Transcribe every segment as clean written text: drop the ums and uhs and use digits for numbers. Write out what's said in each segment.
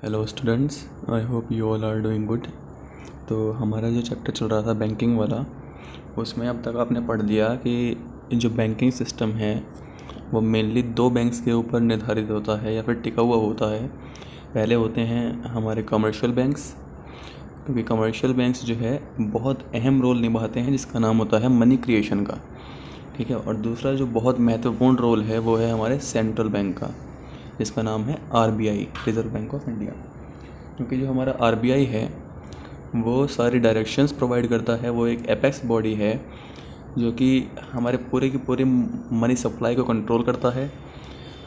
Hello students, I hope you all are doing good. तो हमारा जो चैप्टर चल रहा था बैंकिंग वाला, उसमें अब तक आपने पढ़ लिया कि जो बैंकिंग सिस्टम है वो मेनली दो बैंक्स के ऊपर निर्धारित होता है या फिर टिका हुआ होता है। पहले होते हैं हमारे कमर्शियल बैंक्स, क्योंकि कमर्शियल बैंक्स जो है बहुत अहम रोल निभाते हैं, जिसका नाम होता है मनी क्रिएशन का। ठीक है। और दूसरा जो बहुत महत्वपूर्ण रोल है वो है हमारे सेंट्रल बैंक का, जिसका नाम है RBI, reserve bank of India. क्योंकि जो हमारा आरबीआई है वो सारी डायरेक्शंस प्रोवाइड करता है। वो एक एपेक्स बॉडी है जो कि हमारे पूरे की पूरी मनी सप्लाई को कंट्रोल करता है।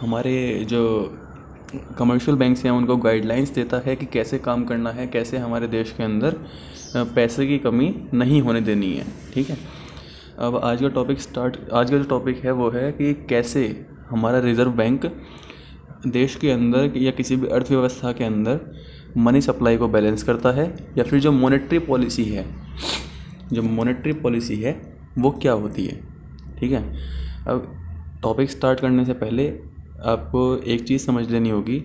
हमारे जो कमर्शियल बैंक्स हैं उनको गाइडलाइंस देता है कि कैसे काम करना है, कैसे हमारे देश के अंदर पैसे की कमी नहीं होने देनी है। ठीक है। अब आज का जो टॉपिक है वो है कि कैसे हमारा रिज़र्व बैंक देश के अंदर या किसी भी अर्थव्यवस्था के अंदर मनी सप्लाई को बैलेंस करता है, या फिर जो मॉनेटरी पॉलिसी है वो क्या होती है। ठीक है। अब टॉपिक स्टार्ट करने से पहले आपको एक चीज़ समझ लेनी होगी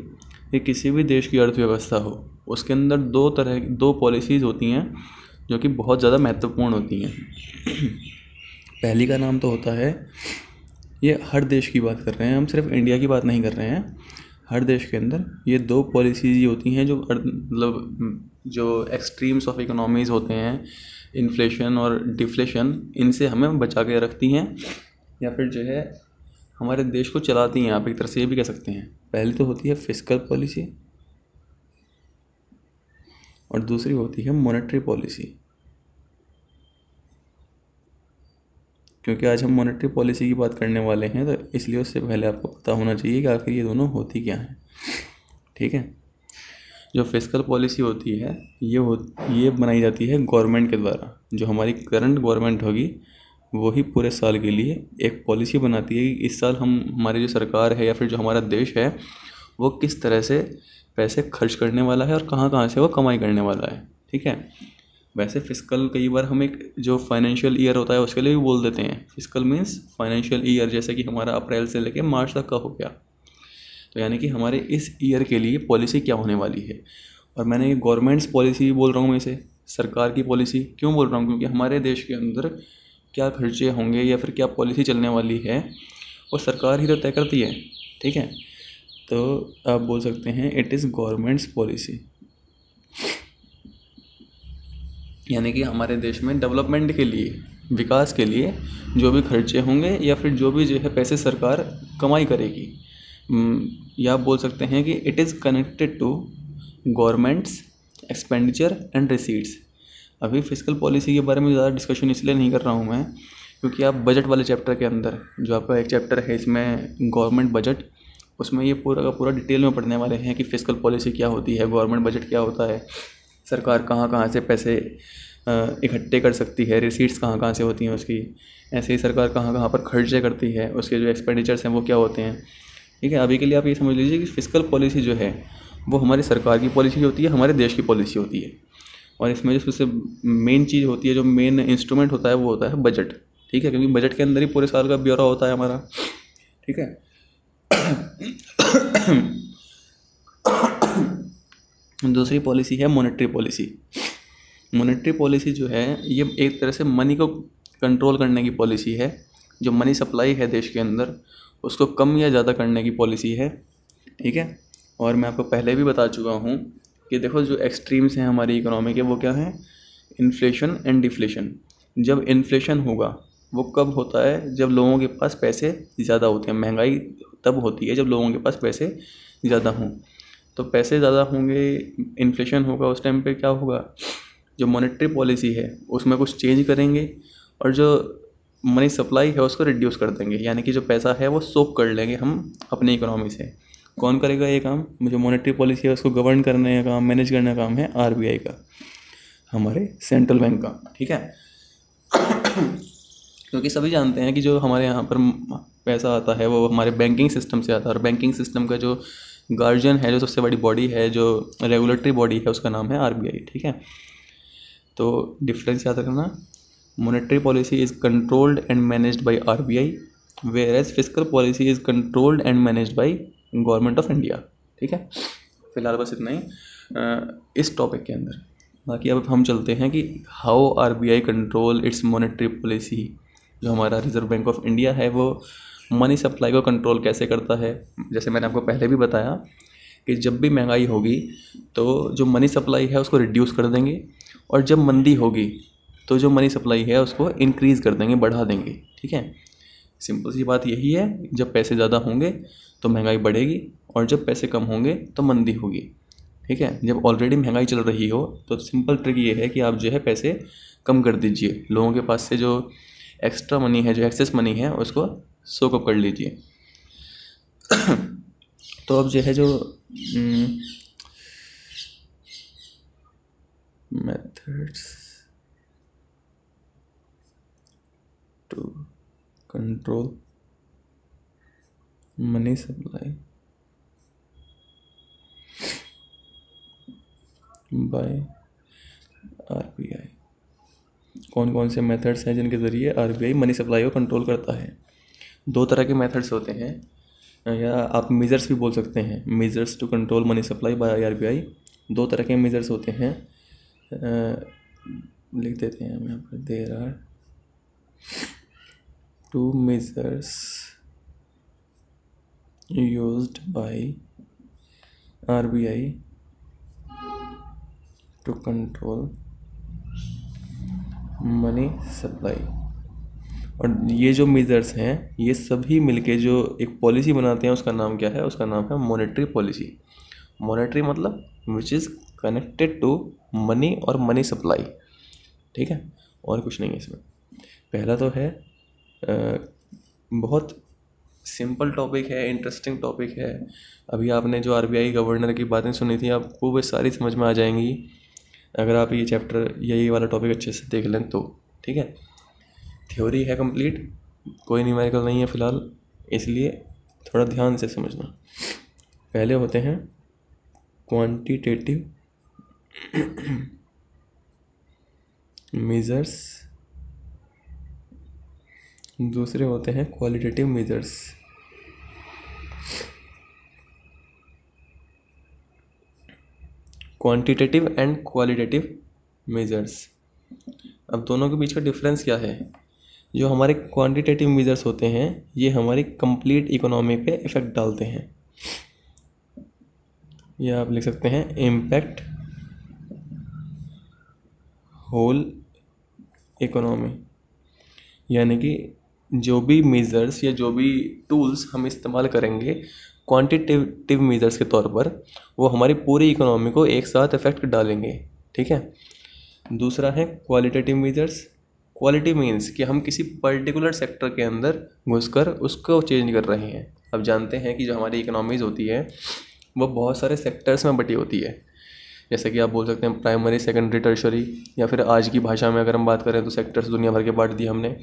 कि किसी भी देश की अर्थव्यवस्था हो उसके अंदर दो पॉलिसीज़ होती हैं जो कि बहुत ज़्यादा महत्वपूर्ण होती हैं। पहली का नाम तो होता है, ये हर देश की बात कर रहे हैं हम, सिर्फ इंडिया की बात नहीं कर रहे हैं। हर देश के अंदर ये दो पॉलिसीज़ ही होती हैं जो मतलब जो एक्सट्रीम्स ऑफ इकोनॉमीज़ होते हैं, इन्फ्लेशन और डिफ्लेशन, इनसे हमें बचा के रखती हैं या फिर जो है हमारे देश को चलाती हैं। आप एक तरह से ये भी कह सकते हैं। पहली तो होती है फिस्कल पॉलिसी और दूसरी होती है मॉनेटरी पॉलिसी। क्योंकि आज हम मॉनेटरी पॉलिसी की बात करने वाले हैं तो इसलिए उससे पहले आपको पता होना चाहिए कि आखिर ये दोनों होती क्या हैं। ठीक है। जो फिस्कल पॉलिसी होती है ये बनाई जाती है गवर्नमेंट के द्वारा। जो हमारी करंट गवर्नमेंट होगी वही पूरे साल के लिए एक पॉलिसी बनाती है कि इस साल हमारी जो सरकार है या फिर जो हमारा देश है वो किस तरह से पैसे खर्च करने वाला है और कहाँ कहाँ से वो कमाई करने वाला है। ठीक है। वैसे फिस्कल कई बार हम एक जो फाइनेंशियल ईयर होता है उसके लिए भी बोल देते हैं। फिस्कल मीन्स फाइनेंशियल ईयर, जैसे कि हमारा अप्रैल से लेकर मार्च तक का हो गया। तो यानी कि हमारे इस ईयर के लिए पॉलिसी क्या होने वाली है। और मैंने ये गवर्नमेंट्स पॉलिसी बोल रहा हूँ, मैं इसे सरकार की पॉलिसी क्यों बोल रहा हूँ, क्योंकि हमारे देश के अंदर क्या खर्चे होंगे या फिर क्या पॉलिसी चलने वाली है वो सरकार ही तो तय करती है। ठीक है। तो आप बोल सकते हैं इट इज़ गवर्नमेंट्स पॉलिसी। यानी कि हमारे देश में डेवलपमेंट के लिए, विकास के लिए जो भी खर्चे होंगे या फिर जो भी जो है पैसे सरकार कमाई करेगी, या आप बोल सकते हैं कि it is connected to government's expenditure and receipts. अभी फिस्कल पॉलिसी के बारे में ज़्यादा डिस्कशन इसलिए नहीं कर रहा हूँ मैं, क्योंकि आप बजट वाले चैप्टर के अंदर, जो आपका एक चैप्टर है इसमें गवर्नमेंट बजट, उसमें ये पूरा का पूरा डिटेल में पढ़ने वाले हैं कि फिस्कल पॉलिसी क्या होती है, गवर्नमेंट बजट क्या होता है, सरकार कहाँ कहाँ से पैसे इकट्ठे कर सकती है, रिसीट्स कहाँ कहाँ से होती हैं उसकी, ऐसे ही सरकार कहाँ कहाँ पर खर्चे करती है, उसके जो एक्सपेंडिचर्स हैं वो क्या होते हैं। ठीक है। अभी के लिए आप ये समझ लीजिए कि फिस्कल पॉलिसी जो है वो हमारी सरकार की पॉलिसी होती है, हमारे देश की पॉलिसी होती है। और इसमें जो सबसे मेन चीज़ होती है, जो मेन इंस्ट्रूमेंट होता है वो होता है बजट। ठीक है। क्योंकि बजट के अंदर ही पूरे साल का ब्यौरा होता है हमारा। ठीक है। दूसरी पॉलिसी है मॉनेटरी पॉलिसी। मॉनेटरी पॉलिसी जो है ये एक तरह से मनी को कंट्रोल करने की पॉलिसी है। जो मनी सप्लाई है देश के अंदर उसको कम या ज़्यादा करने की पॉलिसी है। ठीक है। और मैं आपको पहले भी बता चुका हूँ कि देखो जो एक्सट्रीम्स हैं हमारी इकोनॉमी के वो क्या हैं, इन्फ्लेशन एंड डिफ्लेशन। जब इन्फ्लेशन होगा वो कब होता है, जब लोगों के पास पैसे ज़्यादा होते हैं। महंगाई तब होती है जब लोगों के पास पैसे ज़्यादा हों। तो पैसे ज़्यादा होंगे, इन्फ्लेशन होगा, उस टाइम पे क्या होगा, जो मॉनेटरी पॉलिसी है उसमें कुछ चेंज करेंगे और जो मनी सप्लाई है उसको रिड्यूस कर देंगे। यानी कि जो पैसा है वो सोक कर लेंगे हम अपनी इकोनॉमी से। कौन करेगा ये काम, जो मॉनेटरी पॉलिसी है उसको गवर्न करने का काम, मैनेज करने का काम है आरबीआई का, हमारे सेंट्रल बैंक का। ठीक है। क्योंकि सभी जानते हैं कि जो हमारे यहाँ पर पैसा आता है वो हमारे बैंकिंग सिस्टम से आता है, और बैंकिंग सिस्टम का जो गार्जियन है, जो सबसे बड़ी बॉडी है, जो रेगुलेटरी बॉडी है, उसका नाम है आरबीआई। ठीक है। तो डिफरेंस याद रखना, monetary policy is controlled and managed by RBI, whereas fiscal policy is controlled and managed by government of India. ठीक है। फ़िलहाल बस इतना ही इस टॉपिक के अंदर। बाकी अब हम चलते हैं कि how RBI control it's monetary policy. जो हमारा रिजर्व बैंक ऑफ इंडिया है वो मनी सप्लाई को कंट्रोल कैसे करता है। जैसे मैंने आपको पहले भी बताया कि जब भी महंगाई होगी तो जो मनी सप्लाई है उसको रिड्यूस कर देंगे, और जब मंदी होगी तो जो मनी सप्लाई है उसको इंक्रीज़ कर देंगे, बढ़ा देंगे। ठीक है, सिंपल सी बात यही है। जब पैसे ज़्यादा होंगे तो महंगाई बढ़ेगी, और जब पैसे कम होंगे तो मंदी होगी। ठीक है, जब ऑलरेडी महंगाई चल रही हो तो सिंपल ट्रिक ये है कि आप जो है पैसे कम कर दीजिए, लोगों के पास से जो एक्स्ट्रा मनी है, जो एक्सेस मनी है, उसको सोक अप कर लीजिए। तो अब जो है जो methods to control money supply by RBI. कौन कौन से मेथड्स हैं जिनके ज़रिए आरबीआई मनी सप्लाई को कंट्रोल करता है। दो तरह के मेथड्स होते हैं, या आप मेजर्स भी बोल सकते हैं, measures to control money supply by RBI. दो तरह के मेजर्स होते हैं, लिख देते हैं हम यहाँ पर। There are two measures used by RBI to control money supply. और ये जो मेजर्स हैं ये सभी मिलके जो एक पॉलिसी बनाते हैं उसका नाम क्या है, उसका नाम है मॉनेटरी पॉलिसी। मॉनेटरी मतलब which is connected to money और मनी सप्लाई। ठीक है, और कुछ नहीं है इसमें। पहला तो है बहुत सिंपल टॉपिक है, इंटरेस्टिंग टॉपिक है। अभी आपने जो आरबीआई गवर्नर की बातें सुनी थी आपको वो सारी समझ में आ जाएंगी अगर आप ये चैप्टर या ये वाला टॉपिक अच्छे से देख लें तो। ठीक है, थ्योरी है कंप्लीट, कोई न्यूमेरिकल नहीं है फ़िलहाल, इसलिए थोड़ा ध्यान से समझना। पहले होते हैं क्वांटिटेटिव मेजर्स, दूसरे होते हैं qualitative measures. Quantitative and qualitative measures. अब दोनों के बीच का डिफरेंस क्या है। जो हमारे क्वांटिटेटिव मेजर्स होते हैं ये हमारी कंप्लीट इकोनॉमी पे इफ़ेक्ट डालते हैं, या आप लिख सकते हैं इम्पैक्ट होल इकोनॉमी। यानी कि जो भी मेजर्स या जो भी टूल्स हम इस्तेमाल करेंगे क्वांटिटेटिव मेजर्स के तौर पर, वो हमारी पूरी इकोनॉमी को एक साथ इफेक्ट डालेंगे। ठीक है, दूसरा है क्वालिटेटिव मेजर्स। क्वालिटी मीन्स कि हम किसी पर्टिकुलर सेक्टर के अंदर घुसकर उसको चेंज कर रहे हैं। अब जानते हैं कि जो हमारी इकोनॉमीज़ होती है वो बहुत सारे सेक्टर्स में बटी होती है। जैसे कि आप बोल सकते हैं प्राइमरी, सेकेंडरी, टर्शरी, या फिर आज की भाषा में अगर हम बात करें तो सेक्टर्स दुनिया भर के बांट दिए हमने।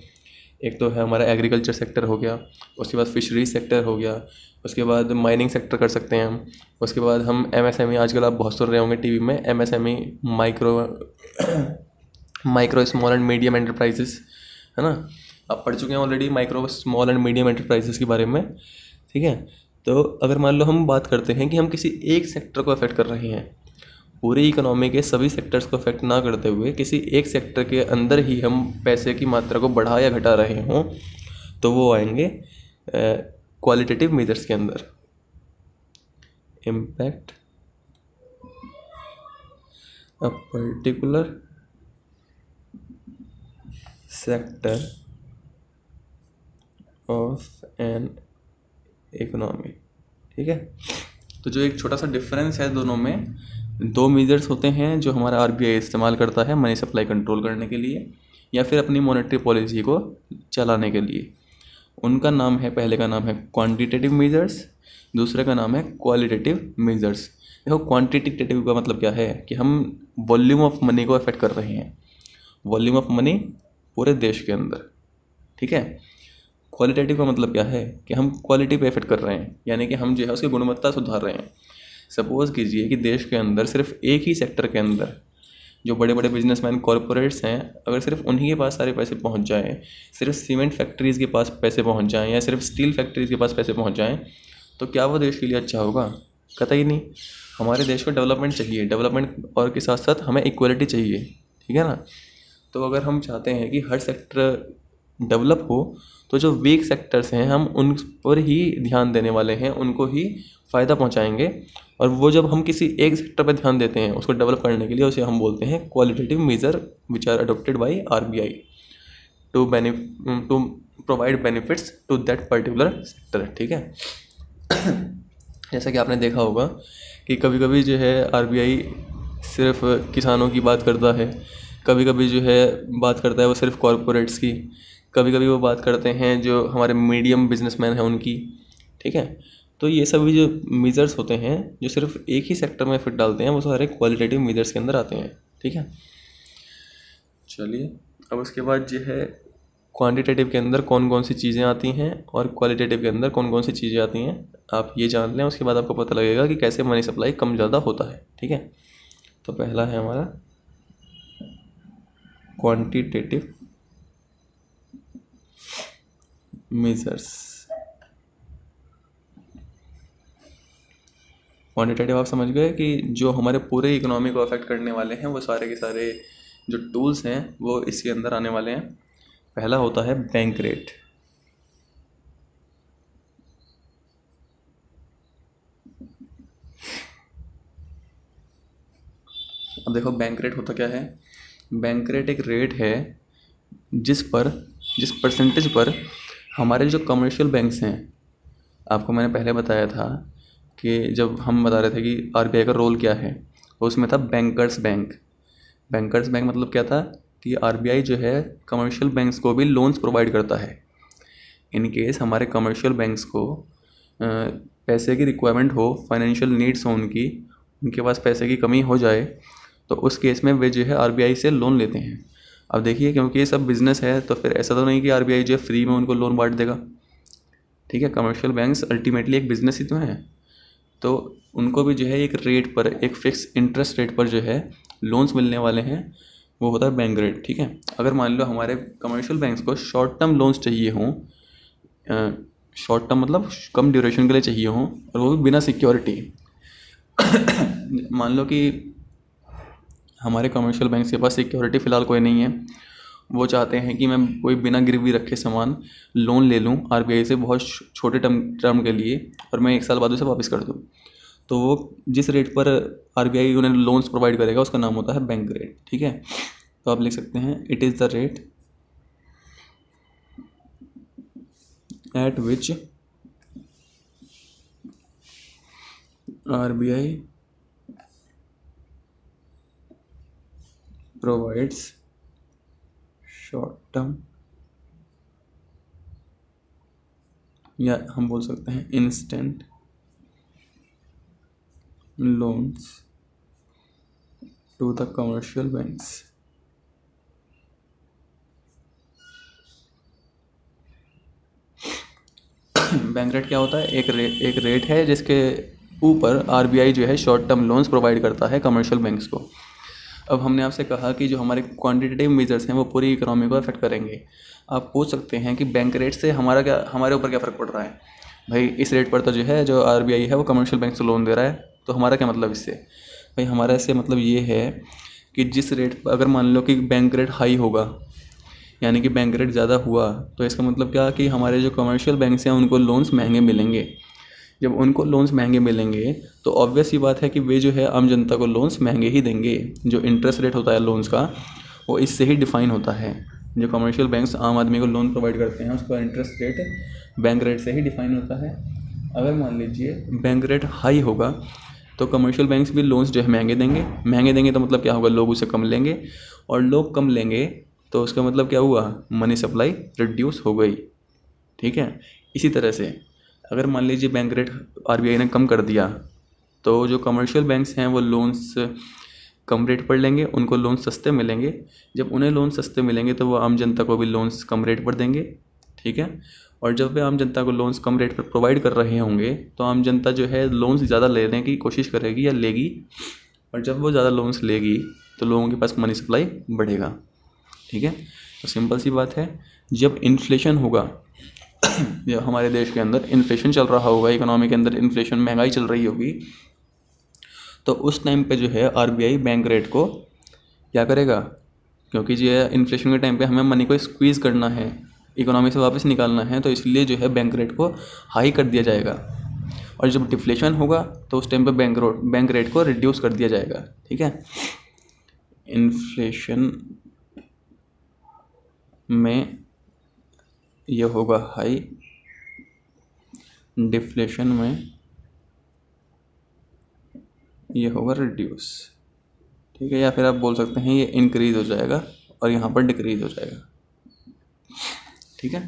एक तो है हमारा एग्रीकल्चर सेक्टर हो गया, उसके बाद फिशरीज सेक्टर हो गया, उसके बाद माइनिंग सेक्टर कर सकते हैं हम, उसके बाद हम एमएसएमई, आजकल आप बहुत सुन रहे होंगे टीवी में MSME, micro small and medium enterprises, है ना। आप पढ़ चुके हैं already micro small and medium enterprises के बारे में। ठीक है, तो अगर मान लो हम बात करते हैं कि हम किसी एक सेक्टर को अफेक्ट कर रहे हैं, पूरी इकोनॉमी के सभी सेक्टर्स को अफेक्ट ना करते हुए किसी एक सेक्टर के अंदर ही हम पैसे की मात्रा को बढ़ा या घटा रहे हों, तो वो आएंगे क्वालिटेटिव मेजर्स के अंदर। Impact a particular sector of an economy. ठीक है, तो जो एक छोटा सा डिफरेंस है दोनों में, दो मेजर्स होते हैं जो हमारा आरबीआई इस्तेमाल करता है मनी सप्लाई कंट्रोल करने के लिए या फिर अपनी मॉनेटरी पॉलिसी को चलाने के लिए। उनका नाम है, पहले का नाम है क्वांटिटेटिव मेजर्स, दूसरे का नाम है क्वालिटेटिव मेजर्स। देखो क्वांटिटेटिव का मतलब क्या है कि हम वॉल्यूम ऑफ मनी को अफेक्ट कर रहे हैं, वॉल्यूम ऑफ मनी पूरे देश के अंदर। ठीक है, क्वालिटेटिव का मतलब क्या है कि हम क्वालिटी पे इफेक्ट कर रहे हैं, यानी कि हम जो है उसकी गुणवत्ता सुधार रहे हैं। सपोज़ कीजिए कि देश के अंदर सिर्फ एक ही सेक्टर के अंदर जो बड़े बड़े बिजनेसमैन कॉरपोरेट्स हैं, अगर सिर्फ उन्हीं के पास सारे पैसे पहुंच जाएं, सिर्फ सीमेंट फैक्ट्रीज़ के पास पैसे पहुंच जाएं या सिर्फ स्टील फैक्ट्रीज़ के पास पैसे पहुंच जाएं, तो क्या वो देश के लिए अच्छा होगा? कतई नहीं। हमारे देश को डेवलपमेंट चाहिए, डेवलपमेंट और के साथ साथ हमें इक्वलिटी चाहिए, ठीक है ना। तो अगर हम चाहते हैं कि हर सेक्टर डेवलप हो तो जो वीक सेक्टर्स हैं हम उन पर ही ध्यान देने वाले हैं, उनको ही फ़ायदा पहुंचाएंगे। और वो जब हम किसी एक सेक्टर पर ध्यान देते हैं उसको डेवलप करने के लिए, उसे हम बोलते हैं qualitative measure which are adopted by RBI to to provide benefits to that particular sector, ठीक है। जैसा कि आपने देखा होगा कि कभी कभी जो है RBI सिर्फ किसानों की बात करता है, कभी कभी जो है बात करता है वो सिर्फ कॉरपोरेट्स की, कभी कभी वो बात करते हैं जो हमारे मीडियम बिजनेसमैन हैं उनकी, ठीक है। तो ये सभी जो मेजर्स होते हैं जो सिर्फ एक ही सेक्टर में फिट डालते हैं वो सारे क्वालिटेटिव मेजर्स के अंदर आते हैं, ठीक है। चलिए अब उसके बाद जो है क्वांटिटेटिव के अंदर कौन कौन सी चीज़ें आती हैं और क्वालिटेटिव के अंदर कौन कौन सी चीज़ें आती हैं आप ये जान लें, उसके बाद आपको पता लगेगा कि कैसे मनी सप्लाई कम ज़्यादा होता है, ठीक है। तो पहला है हमारा क्वांटिटेटिव मेजर्स। क्वांटिटेटिव आप समझ गए कि जो हमारे पूरे इकोनॉमी को अफेक्ट करने वाले हैं वो सारे के सारे जो टूल्स हैं वो इसके अंदर आने वाले हैं। पहला होता है बैंक रेट। अब देखो बैंक रेट होता क्या है। बैंक रेट एक रेट है जिस परसेंटेज पर हमारे जो कमर्शियल बैंक्स हैं, आपको मैंने पहले बताया था कि जब हम बता रहे थे कि RBI का रोल क्या है, तो उसमें था बैंकर्स बैंक। बैंकर्स बैंक मतलब क्या था कि RBI जो है कमर्शियल बैंक्स को भी लोन्स प्रोवाइड करता है। इन केस हमारे कमर्शियल बैंक्स को पैसे की रिक्वायरमेंट हो, फाइनेंशियल नीड्स हो उनके पास पैसे की कमी हो जाए, तो उस केस में वे जो है RBI से लोन लेते हैं। अब देखिए क्योंकि ये सब बिजनेस है तो फिर ऐसा तो नहीं कि RBI जो है फ्री में उनको लोन बांट देगा, ठीक है। कमर्शियल बैंक्स अल्टीमेटली एक बिजनेस ही तो है, तो उनको भी जो है एक रेट पर, एक फिक्स इंटरेस्ट रेट पर जो है लोन्स मिलने वाले हैं, वो होता है बैंक रेट, ठीक है। अगर मान लो हमारे कमर्शियल बैंक्स को शॉर्ट टर्म लोन्स चाहिए हों, शॉर्ट टर्म मतलब कम ड्यूरेशन के लिए चाहिए हों और वो भी बिना सिक्योरिटी मान लो कि हमारे कमर्शियल बैंक के पास सिक्योरिटी फ़िलहाल कोई नहीं है, वो चाहते हैं कि मैं कोई बिना गिरवी रखे सामान लोन ले लूँ RBI से बहुत छोटे टर्म के लिए और मैं 1 साल बाद उसे वापस कर दूँ, तो वो जिस रेट पर RBI उन्हें लोन्स प्रोवाइड करेगा उसका नाम होता है बैंक रेट, ठीक है। तो आप लिख सकते हैं it is the rate at which RBI provides short term, या हम बोल सकते हैं instant loans to the commercial banks. Bank rate क्या होता है? एक रेट है जिसके ऊपर RBI जो है शॉर्ट टर्म लोन्स प्रोवाइड करता है कमर्शियल बैंक्स को। अब हमने आपसे कहा कि जो हमारे क्वांटिटेटिव मेजर्स हैं वो पूरी इकोनॉमी को अफेक्ट करेंगे। आप पूछ सकते हैं कि बैंक रेट से हमारे ऊपर क्या फ़र्क पड़ रहा है। भाई इस रेट पर तो जो है जो RBI है वो कमर्शियल बैंक से लोन दे रहा है, तो हमारा क्या मतलब इससे? भाई हमारा इससे मतलब ये है कि जिस रेट पर, अगर मान लो कि बैंक रेट हाई होगा यानी कि बैंक रेट ज़्यादा हुआ, तो इसका मतलब क्या कि हमारे जो कमर्शियल बैंक्स हैं उनको लोन्स महंगे मिलेंगे। जब उनको लोन्स महंगे मिलेंगे तो ऑब्वियस ही बात है कि वे जो है आम जनता को लोन्स महंगे ही देंगे। जो इंटरेस्ट रेट होता है लोन्स का वो इससे ही डिफ़ाइन होता है। जो कमर्शियल बैंक्स आम आदमी को लोन प्रोवाइड करते हैं उसका इंटरेस्ट रेट बैंक रेट से ही डिफ़ाइन होता है। अगर मान लीजिए बैंक रेट हाई होगा तो कमर्शियल बैंक्स भी लोन्स जो है महंगे देंगे तो मतलब क्या होगा, लोग उसे कम लेंगे, और लोग कम लेंगे तो उसका मतलब क्या हुआ, मनी सप्लाई रिड्यूस हो गई, ठीक है। इसी तरह से अगर मान लीजिए बैंक रेट RBI ने कम कर दिया तो जो कमर्शियल बैंक्स हैं वो लोन्स कम रेट पर लेंगे, उनको लोन सस्ते मिलेंगे। जब उन्हें लोन सस्ते मिलेंगे तो वो आम जनता को भी लोन्स कम रेट पर देंगे, ठीक है। और जब वे आम जनता को लोन्स कम रेट पर प्रोवाइड कर रहे होंगे तो आम जनता जो है लोन्स ज़्यादा लेने की कोशिश करेगी या लेगी, और जब वो ज़्यादा लोन्स लेगी तो लोगों के पास मनी सप्लाई बढ़ेगा, ठीक है। तो सिंपल सी बात है, जब इन्फ्लेशन होगा जब हमारे देश के अंदर इन्फ्लेशन चल रहा होगा, इकोनॉमी के अंदर इन्फ्लेशन, महंगाई चल रही होगी, तो उस टाइम पे जो है आरबीआई बैंक रेट को क्या करेगा, क्योंकि जो है इन्फ्लेशन के टाइम पे हमें मनी को स्क्वीज़ करना है, इकोनॉमी से वापस निकालना है, तो इसलिए जो है बैंक रेट को हाई कर दिया जाएगा। और जब डिफ्लेशन होगा तो उस टाइम पे बैंक रेट को रिड्यूस कर दिया जाएगा। ठीक है, इन्फ्लेशन में ये होगा हाई, डिफ्लेशन में ये होगा रिड्यूस। ठीक है, या फिर आप बोल सकते हैं ये इंक्रीज हो जाएगा और यहाँ पर डिक्रीज हो जाएगा। ठीक है,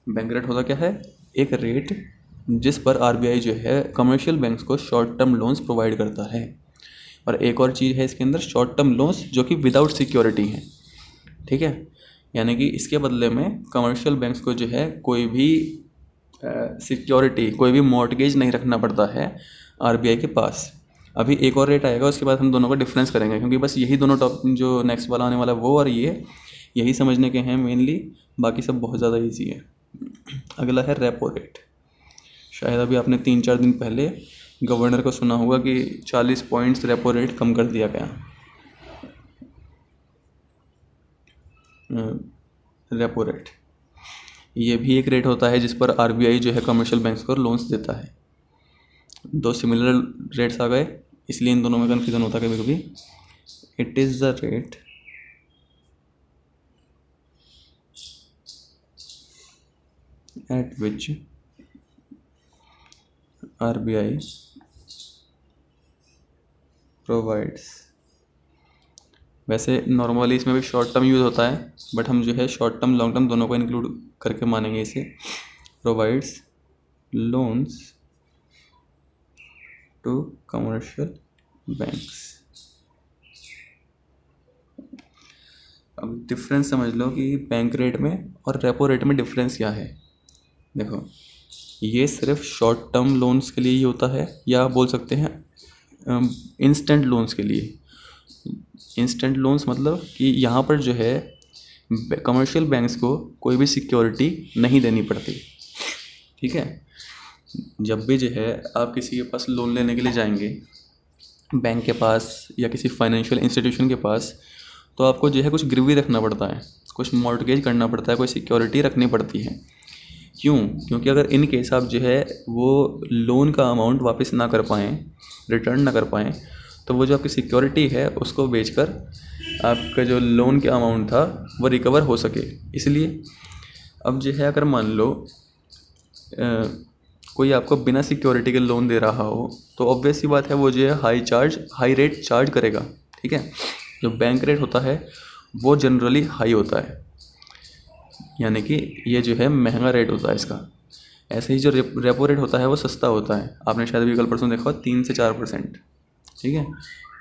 बैंक रेट होता क्या है, एक रेट जिस पर आरबीआई जो है कमर्शियल बैंक्स को शॉर्ट टर्म लोन्स प्रोवाइड करता है। और एक और चीज़ है इसके अंदर, शॉर्ट टर्म लोन्स जो कि विदाउट सिक्योरिटी हैं। ठीक है, यानी कि इसके बदले में कमर्शियल बैंक्स को जो है कोई भी सिक्योरिटी, कोई भी मॉर्टगेज नहीं रखना पड़ता है आरबीआई के पास। अभी एक और रेट आएगा, उसके बाद हम दोनों का डिफरेंस करेंगे, क्योंकि बस यही दोनों जो नेक्स्ट वाला आने वाला वो और ये यही समझने के हैं मेनली, बाकी सब बहुत ज़्यादा ईजी है। अगला है रेपो रेट। शायद अभी आपने 3-4 दिन पहले गवर्नर को सुना होगा कि 40 पॉइंट्स रेपो रेट कम कर दिया गया। रेपो रेट ये भी एक रेट होता है जिस पर आरबीआई जो है कमर्शियल बैंक्स को लोन्स देता है। दो सिमिलर रेट्स आ गए, इसलिए इन दोनों में कन्फ्यूजन होता है कभी कभी। It is the rate at which RBI provides. वैसे नॉर्मली इसमें भी शॉर्ट टर्म यूज़ होता है, बट हम जो है शॉर्ट टर्म लॉन्ग टर्म दोनों को इंक्लूड करके मानेंगे इसे। Provides loans to commercial banks. अब डिफरेंस समझ लो कि बैंक रेट में और रेपो रेट में डिफरेंस क्या है। देखो, ये सिर्फ शॉर्ट टर्म लोन्स के लिए ही होता है, या बोल सकते हैं इंस्टेंट लोन्स के लिए। इंस्टेंट लोन्स मतलब कि यहाँ पर जो है कमर्शियल बैंक्स को कोई भी सिक्योरिटी नहीं देनी पड़ती। ठीक है, जब भी जो है आप किसी के पास लोन लेने के लिए जाएंगे, बैंक के पास या किसी फाइनेंशियल इंस्टीट्यूशन के पास, तो आपको जो है कुछ गिरवी रखना पड़ता है, कुछ मॉर्टगेज करना पड़ता है, कोई सिक्योरिटी रखनी पड़ती है। क्यों? क्योंकि अगर इन केस आप जो है वो लोन का अमाउंट वापस ना कर पाएँ, रिटर्न ना कर पाएँ, तो वो जो आपकी सिक्योरिटी है उसको बेचकर आपका जो लोन का अमाउंट था वो रिकवर हो सके। इसलिए अब जो है अगर मान लो कोई आपको बिना सिक्योरिटी के लोन दे रहा हो, तो ऑब्वियस सी बात है वो जो है हाई रेट चार्ज करेगा। ठीक है, जो बैंक रेट होता है वो जनरली हाई होता है, यानी कि ये जो है महंगा रेट होता है इसका। ऐसे ही जो रेपो रेट होता है वो सस्ता होता है। आपने शायद अभी कल परसों देखा 3 से 4%। ठीक है,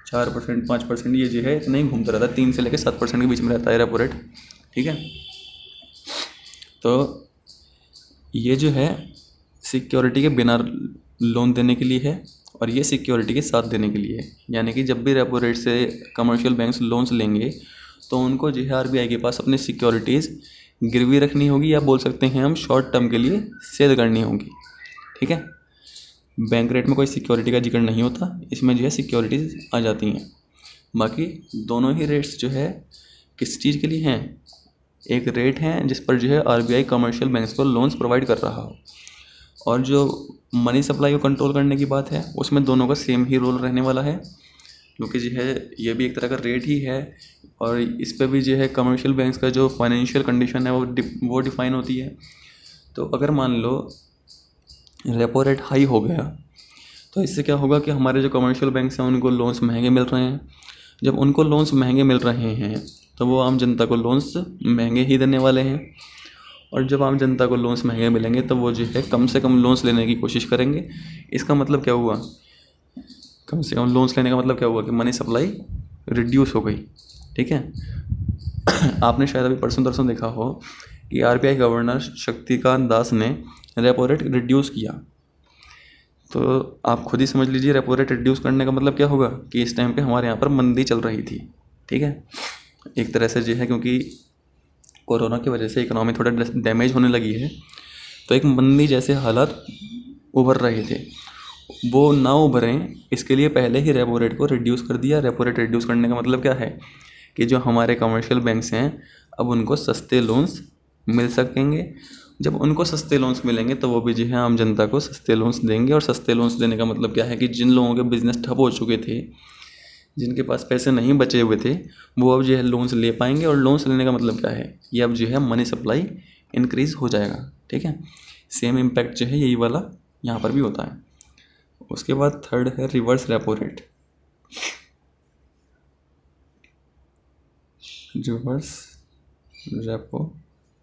4%, 5% ये जो है इतना ही घूमता रहता है, 3 से लेकर 7% के बीच में रहता है रेपो रेट। ठीक है, तो ये जो है सिक्योरिटी के बिना लोन देने के लिए है, और ये सिक्योरिटी के साथ देने के लिए है। यानी कि जब भी रेपो रेट से कमर्शियल बैंक्स लोन्स लेंगे तो उनको जो है आरबीआई के पास अपनी सिक्योरिटीज़ गिरवी रखनी होगी, या बोल सकते हैं हम शॉर्ट टर्म के लिए सेल करनी होगी। ठीक है, बैंक रेट में कोई सिक्योरिटी का जिक्र नहीं होता, इसमें जो है सिक्योरिटीज़ आ जाती हैं। बाकी दोनों ही रेट्स जो है किस चीज़ के लिए हैं, एक रेट है जिस पर जो है आरबीआई कमर्शियल बैंक्स को लोन्स प्रोवाइड कर रहा हो, और जो मनी सप्लाई को कंट्रोल करने की बात है उसमें दोनों का सेम ही रोल रहने वाला है, क्योंकि जो है ये भी एक तरह का रेट ही है, और इस पर भी जो है कमर्शियल बैंक्स का जो फाइनेंशियल कंडीशन है वो डिफ़ाइन होती है। तो अगर मान लो रेपो रेट हाई हो गया, तो इससे क्या होगा कि हमारे जो कमर्शियल बैंक्स हैं उनको लोन्स महंगे मिल रहे हैं। जब उनको लोन्स महंगे मिल रहे हैं तो वो आम जनता को लोन्स महंगे ही देने वाले हैं, और जब आम जनता को लोन्स महंगे मिलेंगे तो वो जो है कम से कम लोन्स लेने की कोशिश करेंगे। इसका मतलब क्या हुआ, कम से कम लोन्स लेने का मतलब क्या हुआ कि मनी सप्लाई रिड्यूस हो गई। ठीक है, आपने शायद अभी परसों तरसों देखा हो कि आरबीआई गवर्नर शक्तिकांत दास ने रेपो रेट रिड्यूस किया। तो आप खुद ही समझ लीजिए रेपो रेट रिड्यूस करने का मतलब क्या होगा कि इस टाइम पे हमारे यहाँ पर मंदी चल रही थी। ठीक है, एक तरह से जो है क्योंकि कोरोना की वजह से इकोनॉमी थोड़ा डैमेज होने लगी है, तो एक मंदी जैसे हालात उभर रहे थे। वो ना उभरें, इसके लिए पहले ही रेपो रेट को रिड्यूस कर दिया। रेपो रेट रिड्यूस करने का मतलब क्या है कि जो हमारे कमर्शियल बैंक्स हैं अब उनको सस्ते लोन्स मिल सकेंगे। जब उनको सस्ते लोन्स मिलेंगे तो वो भी जो है आम जनता को सस्ते लोन्स देंगे। और सस्ते लोन्स देने का मतलब क्या है कि जिन लोगों के बिजनेस ठप हो चुके थे, जिनके पास पैसे नहीं बचे हुए थे, वो अब जो है लोन्स ले पाएंगे। और लोन्स लेने का मतलब क्या है, ये अब जो है मनी सप्लाई इंक्रीज हो जाएगा। ठीक है, सेम इम्पैक्ट जो है यही वाला यहाँ पर भी होता है। उसके बाद थर्ड है reverse repo rate. Reverse repo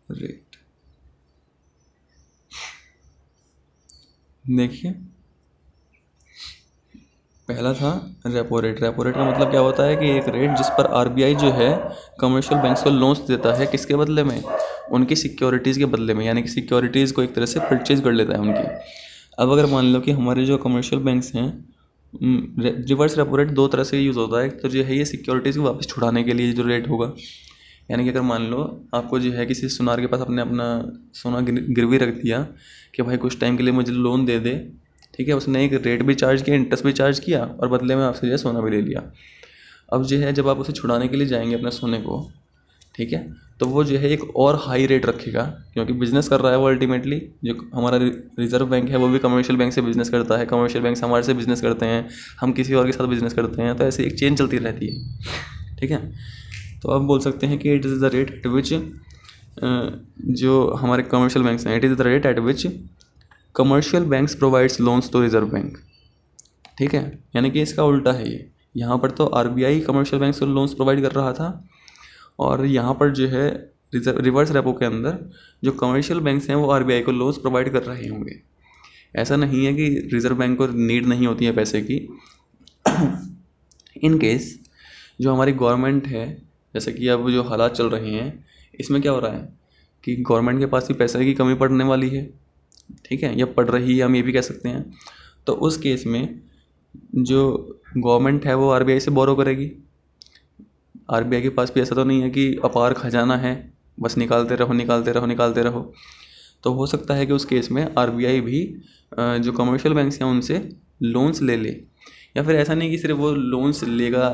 rate देखिए, पहला था रेपो रेट। रेपो रेट का मतलब क्या होता है कि एक रेट जिस पर आरबीआई जो है कमर्शियल बैंक्स को लोन्स देता है, किसके बदले में, उनकी सिक्योरिटीज़ के बदले में, यानी कि सिक्योरिटीज़ को एक तरह से परचेज कर लेता है उनकी। अब अगर मान लो कि हमारे जो कमर्शियल बैंक्स हैं, रिवर्स रेपो रेट दो तरह से यूज़ होता है। एक तो जो है ये सिक्योरिटीज़ को वापस छुड़ाने के लिए जो रेट होगा, यानी कि अगर मान लो आपको जो है किसी सुनार के पास अपने अपना सोना गिरवी रख दिया कि भाई कुछ टाइम के लिए मुझे लोन दे दे, ठीक है, उसने एक रेट भी चार्ज किया, इंटरेस्ट भी चार्ज किया और बदले में आपसे जो है सोना भी ले लिया। अब जो है जब आप उसे छुड़ाने के लिए जाएंगे अपने सोने को, ठीक है, तो वो जो है एक और हाई रेट रखेगा, क्योंकि बिजनेस कर रहा है वो अल्टीमेटली। जो हमारा रिजर्व बैंक है वो भी कमर्शियल बैंक से बिजनेस करता है, कमर्शियल बैंक हमारे से बिजनेस करते हैं, हम किसी और के साथ बिजनेस करते हैं, तो ऐसे एक चेन चलती रहती है। ठीक है, तो आप बोल सकते हैं कि it is the rate at which, जो हमारे कमर्शियल बैंक्स हैं, it is the rate at which commercial banks provides loans to reserve bank. ठीक है, यानी कि इसका उल्टा है ये। यहाँ पर तो आरबीआई कमर्शियल बैंक को लोन्स प्रोवाइड कर रहा था, और यहाँ पर जो है रिवर्स रेपो के अंदर जो कमर्शियल बैंक्स हैं वो आरबीआई को लोन्स प्रोवाइड कर रहे होंगे। ऐसा नहीं है कि रिजर्व बैंक को नीड नहीं होती है पैसे की। इन केस जो हमारी गवर्नमेंट है, जैसे कि अब जो हालात चल रहे हैं, इसमें क्या हो रहा है कि गवर्नमेंट के पास भी पैसे की कमी पड़ने वाली है। ठीक है, या पड़ रही है, हम ये भी कह सकते हैं। तो उस केस में जो गवर्नमेंट है वो आरबीआई से बोरो करेगी। आरबीआई के पास भी ऐसा तो नहीं है कि अपार खजाना है, बस निकालते रहो निकालते रहो निकालते रहो। तो हो सकता है कि उस केस में आरबीआई भी जो कमर्शियल बैंक्स हैं उनसे लोन्स ले ले। या फिर ऐसा नहीं कि सिर्फ वो लोन्स लेगा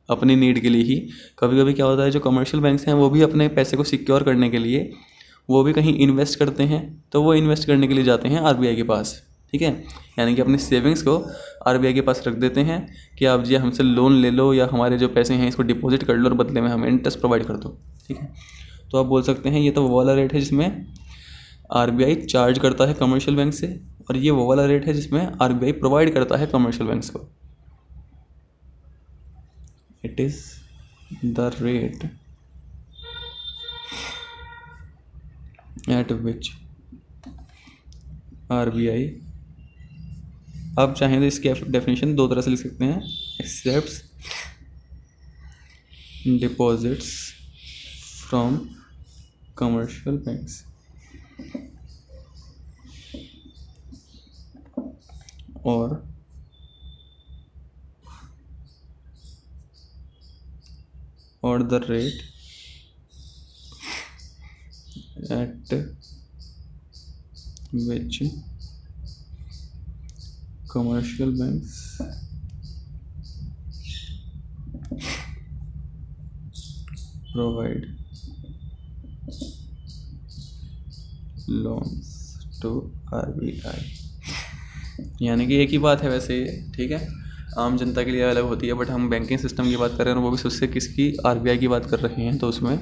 अपनी नीड के लिए ही। कभी कभी क्या होता है, जो कमर्शियल बैंक्स हैं वो भी अपने पैसे को सिक्योर करने के लिए वो भी कहीं इन्वेस्ट करते हैं, तो वो इन्वेस्ट करने के लिए जाते हैं आरबीआई के पास। ठीक है, यानी कि अपनी सेविंग्स को आरबीआई के पास रख देते हैं कि आप जी हमसे लोन ले लो या हमारे जो पैसे हैं इसको डिपॉजिट कर लो और बदले में हमें इंटरेस्ट प्रोवाइड कर दो। ठीक है, तो आप बोल सकते हैं ये तो वो वाला रेट है जिसमें आरबीआई चार्ज करता है कमर्शियल बैंक से, और ये वो वाला रेट है जिसमें आरबीआई प्रोवाइड करता है कमर्शियल बैंक्स को। It is the rate at which RBI, आप चाहें तो इसकी डेफिनेशन दो तरह से लिख सकते हैं, accepts deposits from commercial banks और the rate at which commercial banks provide loans to RBI. यानी कि एक ही बात है वैसे ये, ठीक है, आम जनता के लिए अलग होती है, बट हम बैंकिंग सिस्टम की बात कर रहे हैं और वो भी उससे किसकी, आरबीआई की बात कर रहे हैं। तो उसमें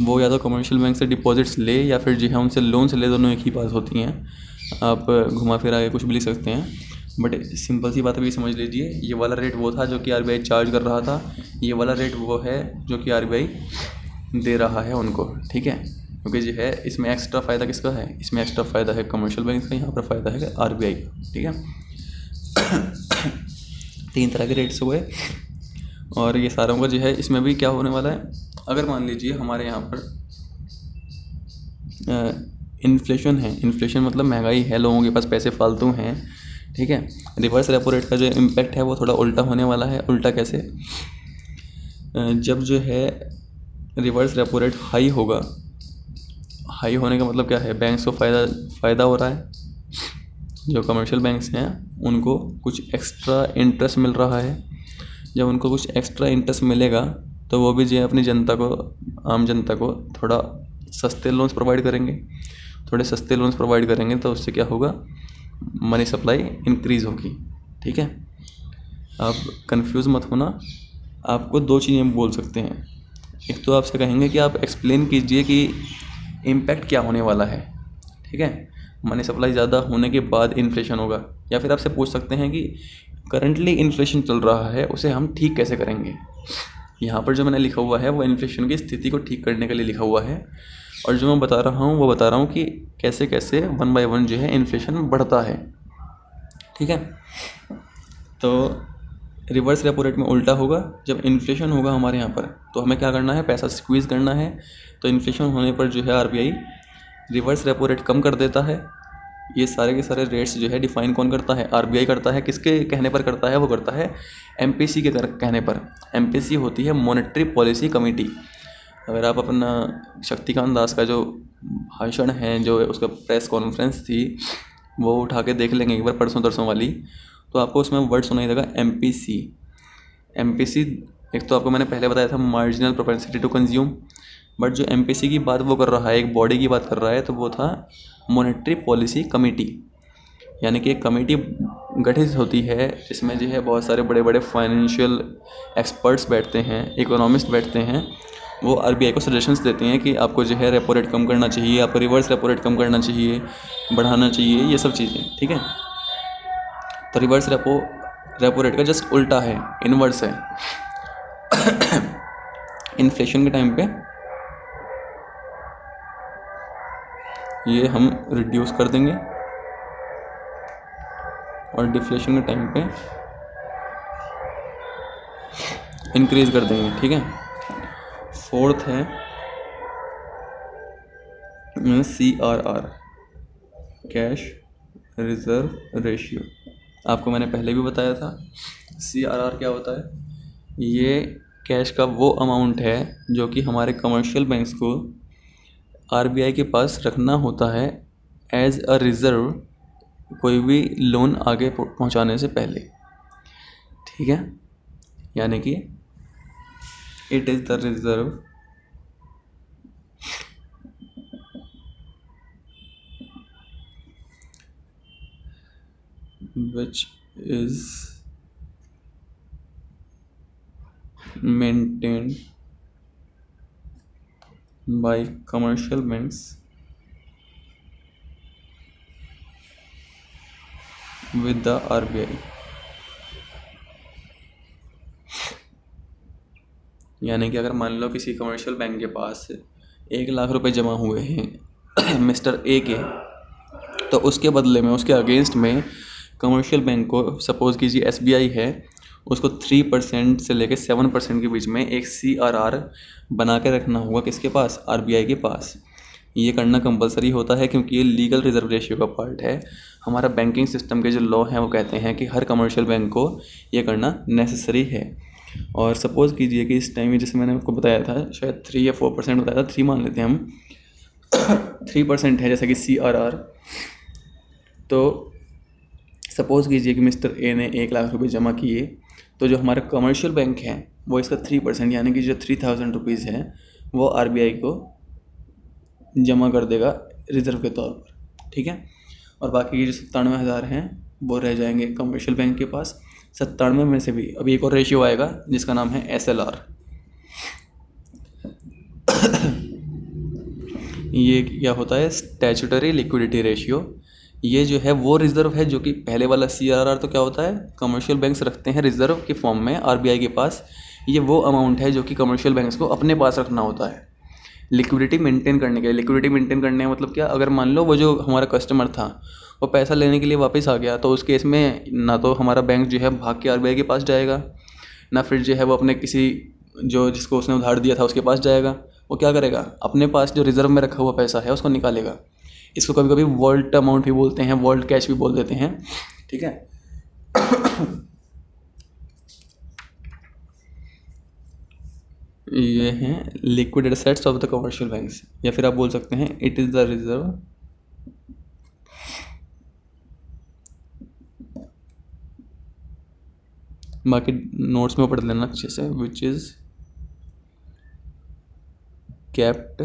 वो या तो कमर्शियल बैंक से डिपॉजिट्स ले या फिर जो है उनसे लोन्स ले, दोनों एक ही बात होती हैं। आप घुमा फिरा के कुछ भी लिख सकते हैं, बट सिंपल सी बात अभी समझ लीजिए, ये वाला रेट वो था जो कि आरबीआई चार्ज कर रहा था, ये वाला रेट वो है जो कि आरबीआई दे रहा है उनको। ठीक है, क्योंकि जो है इसमें एक्स्ट्रा फ़ायदा किसका है, इसमें एक्स्ट्रा फ़ायदा है कमर्शियल बैंक का, यहाँ पर फ़ायदा है आरबीआई का। ठीक है, तीन तरह के रेट्स हुए, और ये सारों का जो है इसमें भी क्या होने वाला है, अगर मान लीजिए हमारे यहाँ पर इन्फ्लेशन है, इन्फ्लेशन मतलब महंगाई है, लोगों के पास पैसे फालतू हैं। ठीक है, रिवर्स रेपो रेट का जो इम्पैक्ट है वो थोड़ा उल्टा होने वाला है। उल्टा कैसे, जब जो है रिवर्स रेपो रेट हाई होगा, हाई होने का मतलब क्या है, बैंक्स को फ़ायदा हो रहा है, जो कमर्शियल बैंक्स हैं उनको कुछ एक्स्ट्रा इंटरेस्ट मिल रहा है। जब उनको कुछ एक्स्ट्रा इंटरेस्ट मिलेगा तो वो भी जो है अपनी जनता को, आम जनता को थोड़ा सस्ते लोन्स प्रोवाइड करेंगे। थोड़े सस्ते लोन्स प्रोवाइड करेंगे तो उससे क्या होगा, मनी सप्लाई इंक्रीज़ होगी। ठीक है, आप कंफ्यूज मत होना। आपको दो चीज़ें बोल सकते हैं। एक तो आपसे कहेंगे कि आप एक्सप्लेन कीजिए कि इम्पैक्ट क्या होने वाला है। ठीक है, मनी सप्लाई ज़्यादा होने के बाद इन्फ्लेशन होगा, या फिर आपसे पूछ सकते हैं कि करंटली इन्फ्लेशन चल रहा है उसे हम ठीक कैसे करेंगे। यहाँ पर जो मैंने लिखा हुआ है वो इन्फ्लेशन की स्थिति को ठीक करने के लिए लिखा हुआ है, और जो मैं बता रहा हूँ वो बता रहा हूँ कि कैसे कैसे 1 बाय 1 जो है इन्फ्लेशन बढ़ता है। ठीक है, तो रिवर्स रेपो रेट में उल्टा होगा। जब इन्फ्लेशन होगा हमारे यहाँ पर तो हमें क्या करना है, पैसा स्क्वीज़ करना है। तो इन्फ्लेशन होने पर जो है आरबीआई रिवर्स रेपो रेट कम कर देता है। ये सारे के सारे रेट्स जो है डिफाइन कौन करता है, आरबीआई करता है। किसके कहने पर करता है, वो करता है एमपीसी के कहने पर। एमपीसी होती है मॉनेटरी पॉलिसी कमेटी। अगर आप अपना शक्तिकांत दास का जो भाषण है, जो उसका प्रेस कॉन्फ्रेंस थी, वो उठा के देख लेंगे एक बार परसों तरसों वाली, तो आपको उसमें वर्ड सुनाई देगा एमपीसी। एमपीसी एक तो आपको मैंने पहले बताया था marginal propensity to consume, but जो एमपीसी की बात वो कर रहा है, एक बॉडी की बात कर रहा है, तो वो था मॉनेटरी पॉलिसी कमेटी। यानी कि एक कमेटी गठित होती है जिसमें जो है बहुत सारे बड़े बड़े फाइनेंशियल एक्सपर्ट्स बैठते हैं, इकोनॉमिस्ट बैठते हैं। वो आरबीआई को सजेशंस देते हैं कि आपको जो है रेपो रेट कम करना चाहिए, आपको रिवर्स रेपो रेट कम करना चाहिए, बढ़ाना चाहिए, ये सब चीज़ें। ठीक है, तो रिवर्स रेपो रेट का जस्ट उल्टा है, इनवर्स है। इन्फ्लेशन के टाइम पे ये हम रिड्यूस कर देंगे और डिफ्लेशन के टाइम पे इंक्रीज कर देंगे। ठीक है, फोर्थ है CRR, कैश रिजर्व रेशियो। आपको मैंने पहले भी बताया था CRR क्या होता है। ये कैश का वो अमाउंट है जो कि हमारे कमर्शियल बैंक्स को आरबीआई के पास रखना होता है एज अ रिज़र्व, कोई भी लोन आगे पहुंचाने से पहले। ठीक है, यानी कि it is the reserve which is maintained by commercial banks with the RBI। यानी कि अगर मान लो किसी कमर्शियल बैंक के पास 1 लाख रुपए जमा हुए हैं मिस्टर ए के, तो उसके बदले में, उसके अगेंस्ट में कमर्शियल बैंक को, सपोज कीजिए एसबीआई है, उसको 3% से लेकर 7% के बीच में एक CRR बना के रखना होगा। किसके पास, आरबीआई के पास। ये करना कंपलसरी होता है क्योंकि ये लीगल रिजर्व रेशियो का पार्ट है। हमारा बैंकिंग सिस्टम के जो लॉ हैं वो कहते हैं कि हर कमर्शियल बैंक को ये करना नेसेसरी है। और सपोज़ कीजिए कि इस टाइम में, जैसे मैंने आपको बताया था, शायद 3 या 4% बताया था, 3 मान लेते हैं हम। 3% है जैसे कि CRR। तो सपोज़ कीजिए कि मिस्टर ए ने 1 लाख रुपये जमा किए, तो जो हमारा कमर्शियल बैंक है वो इसका 3% यानी कि जो 3000 रुपीज़ है वो आरबीआई को जमा कर देगा रिज़र्व के तौर पर। ठीक है, और बाकी के जो 97,000 हैं वो रह जाएंगे कमर्शियल बैंक के पास। 97 में से भी अभी एक और रेशियो आएगा जिसका नाम है SLR। ये क्या होता है, स्टैट्यूटरी लिक्विडिटी रेशियो। ये जो है वो रिज़र्व है जो कि पहले वाला CRR तो क्या होता है, कमर्शियल बैंक्स रखते हैं रिज़र्व के फॉर्म में आरबीआई के पास। ये वो अमाउंट है जो कि कमर्शियल बैंक्स को अपने पास रखना होता है लिक्विडिटी मेंटेन करने के लिए। लिक्विडिटी मेंटेन करने का मतलब क्या, अगर मान लो वो जो हमारा कस्टमर था वो पैसा लेने के लिए वापस आ गया, तो उस केस में ना तो हमारा बैंक जो है भाग के आरबीआई के पास जाएगा, ना फिर जो है वो अपने किसी जो जिसको उसने उधार दिया था उसके पास जाएगा। वो क्या करेगा, अपने पास जो रिज़र्व में रखा हुआ पैसा है उसको निकालेगा। इसको कभी कभी वॉल्ट अमाउंट भी बोलते हैं, वॉल्ट कैश भी बोल देते हैं। ठीक है, ये हैं liquid assets of the commercial banks, या फिर आप बोल सकते हैं इट इज़ द रिजर्व बाकी नोट्स में पढ़ लेना अच्छे से। Which is kept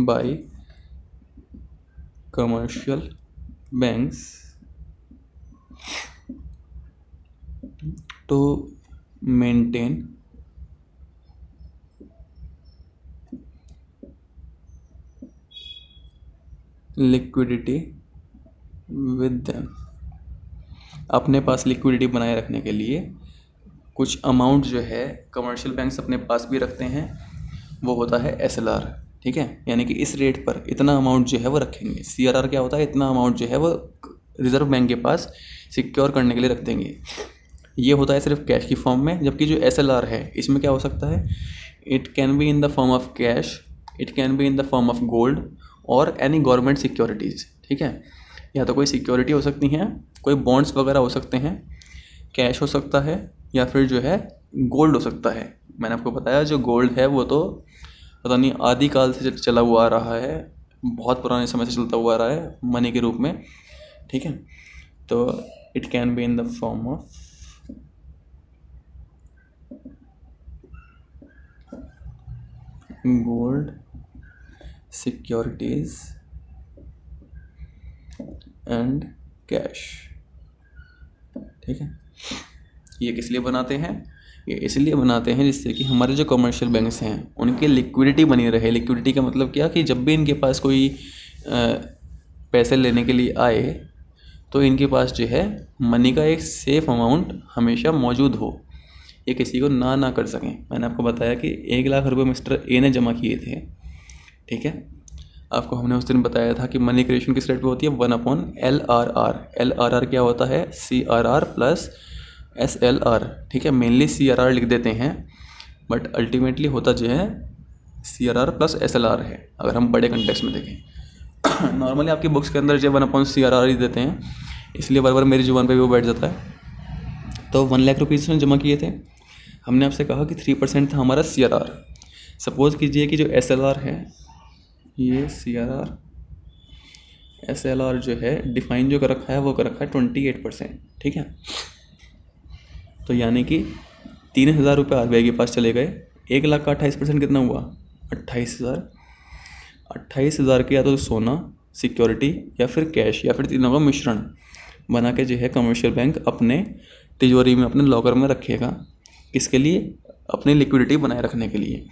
by commercial banks to maintain liquidity with them। अपने पास लिक्विडिटी बनाए रखने के लिए कुछ अमाउंट जो है कमर्शियल बैंक्स अपने पास भी रखते हैं, वो होता है SLR। ठीक है, यानी कि इस रेट पर इतना अमाउंट जो है वो रखेंगे। CRR क्या होता है, इतना अमाउंट जो है वो रिजर्व बैंक के पास सिक्योर करने के लिए रख देंगे। ये होता है सिर्फ कैश की फॉर्म में। जबकि जो SLR है इसमें क्या हो सकता है, it can be in the form of cash, it can be in the form of gold और एनी गवर्नमेंट सिक्योरिटीज़। ठीक है, या तो कोई सिक्योरिटी हो सकती हैं, कोई बॉन्ड्स वगैरह हो सकते हैं, कैश हो सकता है, या फिर जो है गोल्ड हो सकता है। मैंने आपको बताया जो गोल्ड है वो तो पता नहीं आदिकाल से चला हुआ आ रहा है, बहुत पुराने समय से चलता हुआ आ रहा है मनी के रूप में। ठीक है, तो it can be in the form of gold securities and cash. ठीक है, ये किस लिए बनाते हैं, ये इसलिए बनाते हैं जिससे कि हमारे जो कमर्शियल बैंक्स हैं उनकी लिक्विडिटी बनी रहे। लिक्विडिटी का मतलब क्या, कि जब भी इनके पास कोई पैसे लेने के लिए आए तो इनके पास जो है मनी का एक सेफ अमाउंट हमेशा मौजूद हो, ये किसी को ना कर सकें। मैंने आपको बताया कि 1,00,000 रुपये मिस्टर ए ने जमा किए थे। ठीक है, आपको हमने उस दिन बताया था कि मनी क्रिएशन किस रेट पे होती है, 1/LRR। LRR क्या होता है, CRR प्लस SLR। ठीक है, मेनली CRR लिख देते हैं बट अल्टीमेटली होता जो है CRR प्लस SLR है, अगर हम बड़े कंटेक्स्ट में देखें। नॉर्मली आपकी बुक्स के अंदर जो 1/CRR ही देते हैं, इसलिए बार बार मेरी जुबान पे भी वो बैठ जाता है। तो 1,00,000 रुपीज़ में जमा किए थे। हमने आपसे कहा कि 3% था हमारा CRR। सपोज़ कीजिए कि जो SLR है, ये CRR SLR जो है डिफाइन जो कर रखा है वो कर रखा है 28%। ठीक है, तो यानी कि 3,000 रुपये RBI के पास चले गए। 1,00,000 का 28% कितना हुआ, 28,000। 28,000 के या तो सोना, सिक्योरिटी या फिर कैश या फिर तीनों का मिश्रण बना के जो है कमर्शियल बैंक अपने तिजोरी में, अपने लॉकर में रखेगा। किसके लिए, अपनी लिक्विडिटी बनाए रखने के लिए।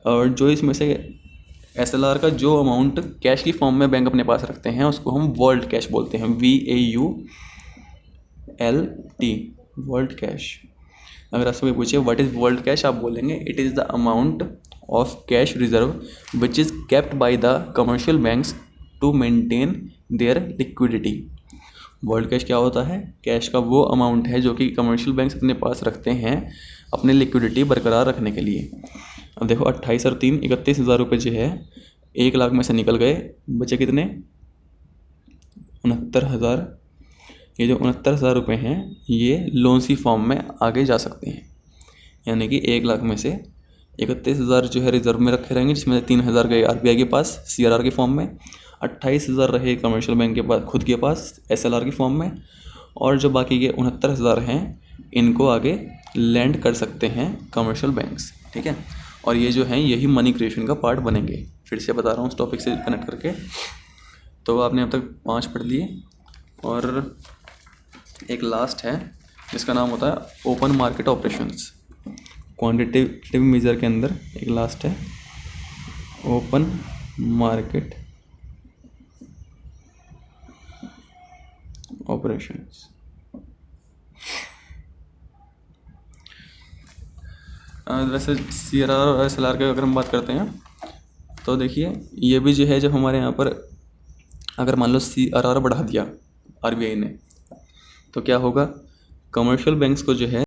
और जो इसमें से SLR का जो अमाउंट कैश की फॉर्म में बैंक अपने पास रखते हैं उसको हम वॉल्ट कैश बोलते हैं, VAULT, वॉल्ट कैश। अगर आपसे कोई पूछे व्हाट इज़ वॉल्ट कैश, आप बोलेंगे it is the amount of cash reserve which is kept by the commercial banks to maintain their liquidity. Vault cash क्या होता है, कैश का वो अमाउंट है जो कि कमर्शियल बैंक्स अपने पास रखते हैं अपनी लिक्विडिटी बरकरार रखने के लिए। अब देखो 28 और 3 31,000 रुपये जो है 1,00,000 में से निकल गए, बचे कितने, 69,000। ये जो 69,000 रुपये हैं ये लोन सी फॉर्म में आगे जा सकते हैं, यानी कि 1,00,000 में से 31,000 जो है रिजर्व में रखे रहेंगे, जिसमें से 3,000 गए RBI के पास CRR की फॉर्म में, 28,000 रहे कमर्शियल बैंक के पास खुद के पास SLR की फॉर्म में, और जो बाकी के 69,000 हैं इनको आगे लैंड कर सकते हैं कमर्शियल बैंक्स। ठीक है, और ये जो हैं यही मनी क्रिएशन का पार्ट बनेंगे। फिर से बता रहा हूँ उस टॉपिक से कनेक्ट करके। तो आपने अब तक 5 पढ़ लिए, और एक लास्ट है जिसका नाम होता है open market operations. Quantitative measure के अंदर एक लास्ट है ओपन मार्केट ऑपरेशंस। वैसे CRR और SLR की अगर हम बात करते हैं तो देखिए ये भी जो है, जब हमारे यहाँ पर अगर मान लो CRR बढ़ा दिया RBI ने, तो क्या होगा, कमर्शियल बैंक्स को जो है